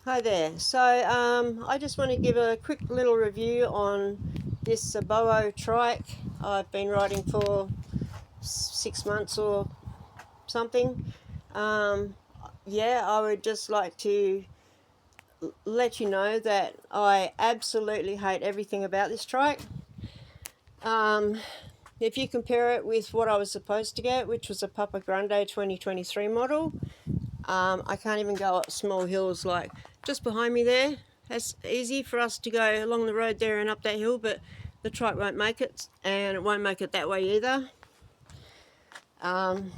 Hi there. I just want to give a quick little review on this Sobowa trike I've been riding for 6 months or something. Um, yeah, I would just like to let you know that I absolutely hate everything about this trike. Um, if you compare it with what I was supposed to get, which was a PAPA GRANDE 2023 model, I can't even go up small hills like just behind me there. It's easy for us to go along the road there and up that hill, but the trike won't make it, and it won't make it that way either.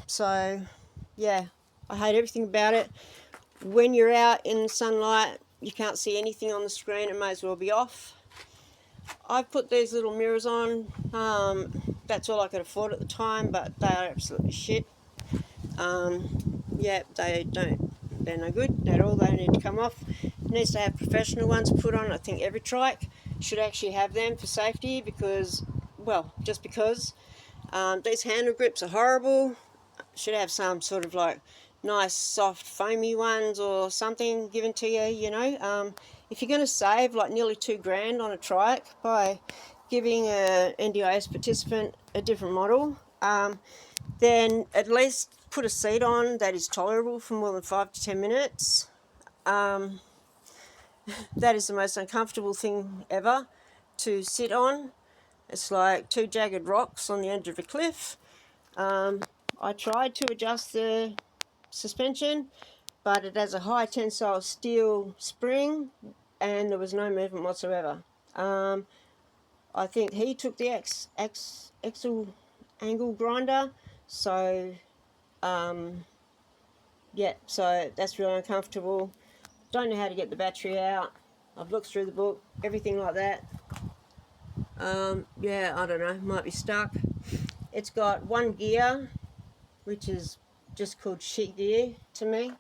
So, yeah, I hate everything about it. When you're out in the sunlight, you can't see anything on the screen, it may as well be off. I've put these little mirrors on. That's all I could afford at the time, but they are absolutely shit. Yeah, they're no good at all. They need to come off. It needs to have professional ones put on. I think every trike should actually have them for safety because, well, just because. These handle grips are horrible. Should have some sort of like nice soft foamy ones or something given to you, you know. If you're going to save like nearly $2,000 on a trike by giving a NDIS participant a different model, then at least put a seat on that is tolerable for more than 5 to 10 minutes. That is the most uncomfortable thing ever to sit on. It's like two jagged rocks on the edge of a cliff. I tried to adjust the suspension, but it has a high tensile steel spring and there was no movement whatsoever. I think he took the axle angle grinder, so yeah, so that's really uncomfortable. Don't know how to get the battery out. I've looked through the book, everything like that. Yeah, I don't know, might be stuck. It's got one gear, which is just called shit gear to me.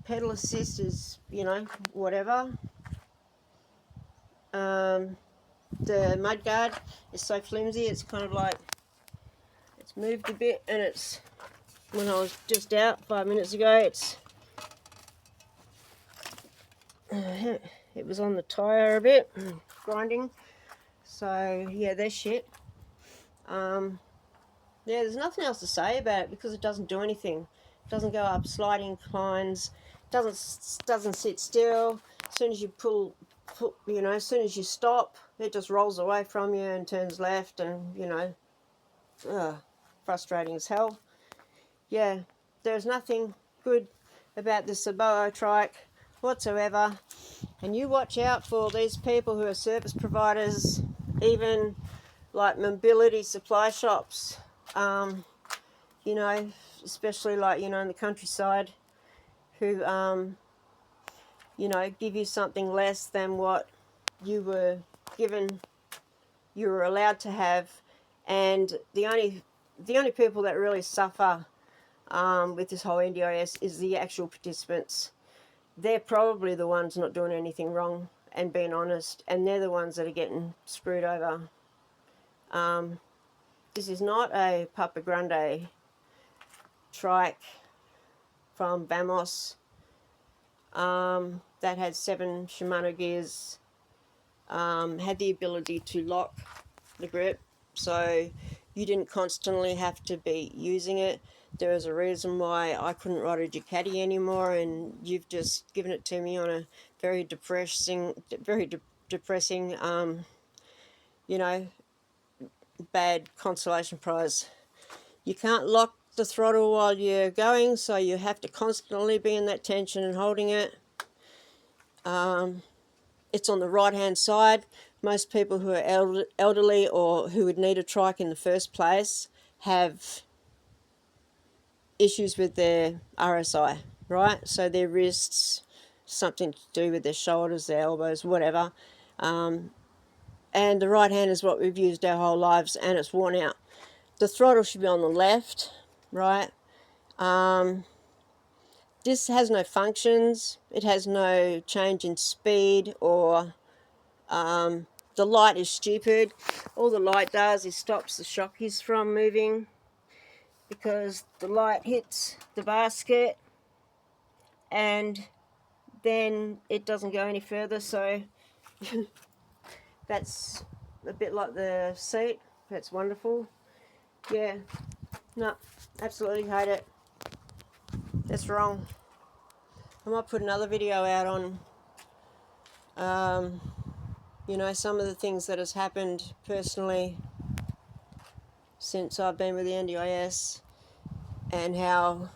Pedal assist is, you know, whatever. The mudguard is so flimsy, it's kind of like, it's moved a bit, and it's, when I was just out 5 minutes ago, it was on the tyre a bit, grinding. So yeah, they're shit. Yeah, there's nothing else to say about it because it doesn't do anything. It doesn't go up sliding inclines. Doesn't sit still. As soon as you you know, as soon as you stop, it just rolls away from you and turns left, and you know, frustrating as hell. Yeah, there's nothing good about this Sobowa trike whatsoever. And you watch out for these people who are service providers, even like mobility supply shops. You know, especially like, you know, in the countryside, who, you know, give you something less than what you were given, you were allowed to have. And the only people that really suffer with this whole NDIS is the actual participants. They're probably the ones not doing anything wrong and being honest, and they're the ones that are getting screwed over. This is not a PAPA GRANDE trike from BMS that had 7 Shimano gears, had the ability to lock the grip, so you didn't constantly have to be using it. There is a reason why I couldn't ride a Ducati anymore, and you've just given it to me on a very depressing, you know, bad consolation prize. You can't lock the throttle while you're going, so you have to constantly be in that tension and holding it. It's on the right hand side. Most people who are elderly or who would need a trike in the first place have issues with their RSI, right? So their wrists, something to do with their shoulders, their elbows, whatever. And the right hand is what we've used our whole lives, and it's worn out. The throttle should be on the left, right? This has no functions. It has no change in speed or the light is stupid. All the light does is stops the shockies from moving because the light hits the basket and then it doesn't go any further. So that's a bit like the seat. That's wonderful. Yeah, no, absolutely hate it. That's wrong. I might put another video out on you know, some of the things that has happened personally since I've been with the NDIS, and how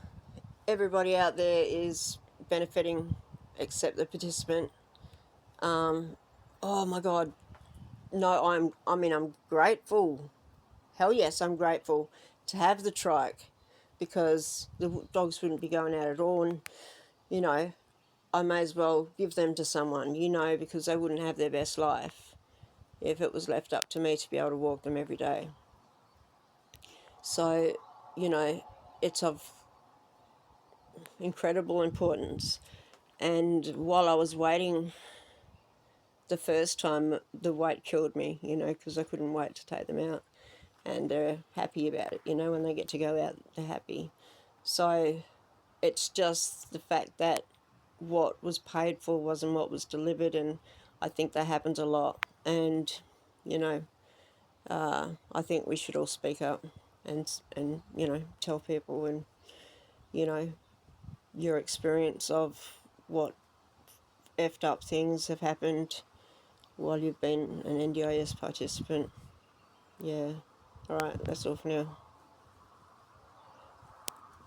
everybody out there is benefiting except the participant. Oh my God, no, I'm grateful. Hell yes, I'm grateful to have the trike, because the dogs wouldn't be going out at all, and you know, I may as well give them to someone, you know, because they wouldn't have their best life if it was left up to me to be able to walk them every day. So, you know, it's of incredible importance. And while I was waiting the first time, the wait killed me, you know, because I couldn't wait to take them out. And they're happy about it, you know, when they get to go out, they're happy. So it's just the fact that what was paid for wasn't what was delivered, and I think that happens a lot. And, you know, I think we should all speak up and you know, tell people, and you know, your experience of what effed up things have happened while you've been an NDIS participant. Yeah. Alright, that's all for now.